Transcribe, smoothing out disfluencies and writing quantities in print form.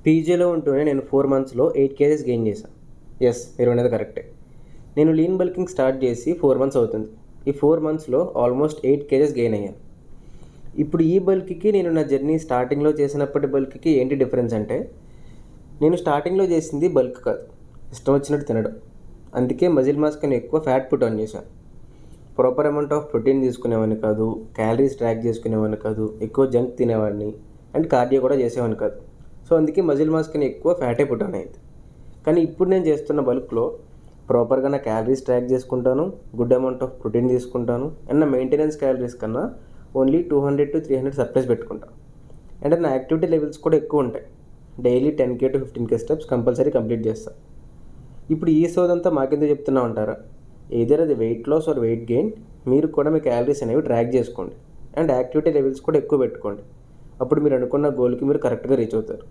పీజీలో ఉంటూనే నేను 4 మంత్స్లో 8 కేజెస్ గెయిన్ చేశాను. ఎస్, మీరు అనేది కరెక్టే. నేను లీన్ బల్కింగ్ స్టార్ట్ చేసి 4 మంత్స్ అవుతుంది. ఈ 4 మంత్స్లో ఆల్మోస్ట్ 8 కేజెస్ గెయిన్ అయ్యాను. ఇప్పుడు ఈ బల్క్కి నేను నా జర్నీ స్టార్టింగ్లో చేసినప్పటి బల్క్కి ఏంటి డిఫరెన్స్ అంటే, నేను స్టార్టింగ్లో చేసింది బల్క్ కాదు, ఇష్టం వచ్చినట్టు తినడం. అందుకే మజిల్ మాస్ కన్నా ఎక్కువ ఫ్యాట్ పుట్ ఆన్ చేశాను. ప్రాపర్ అమౌంట్ ఆఫ్ ప్రోటీన్ తీసుకునేవాడిని కాదు, క్యాలరీస్ ట్రాక్ చేసుకునేవాడిని కాదు, ఎక్కువ జంక్ తినేవాడిని అండ్ కార్డియో కూడా చేసేవాడిని కాదు. సో అందుకే మజిల్ మాస్ కన్నా ఎక్కువ ఫ్యాటే పుట్ ఆన్ అయింది. కానీ ఇప్పుడు నేను చేస్తున్న బల్క్లో ప్రాపర్గా నా క్యాలరీస్ ట్రాక్ చేసుకుంటాను, గుడ్ అమౌంట్ ఆఫ్ ప్రోటీన్ తీసుకుంటాను అండ్ నా మెయింటెనెన్స్ క్యాలరీస్ కన్నా ఓన్లీ 200 to 300 సర్ప్లస్ పెట్టుకుంటాను. అండ్ నా యాక్టివిటీ లెవెల్స్ కూడా ఎక్కువ ఉంటాయి. Daily 10K to 15K steps compulsory complete చేస్తాను. ఇప్పుడు ఈ సోదంతా మాకెందుకు చెప్తున్నా ఉంటారా? ఏదర్ అది weight loss or weight gain, మీరు కూడా మీ క్యాలరీస్ అనేవి ట్రాక్ చేసుకోండి అండ్ యాక్టివిటీ లెవెల్స్ కూడా ఎక్కువ పెట్టుకోండి. అప్పుడు మీరు అనుకున్న గోల్కి మీరు కరెక్ట్గా రీచ్ అవుతారు.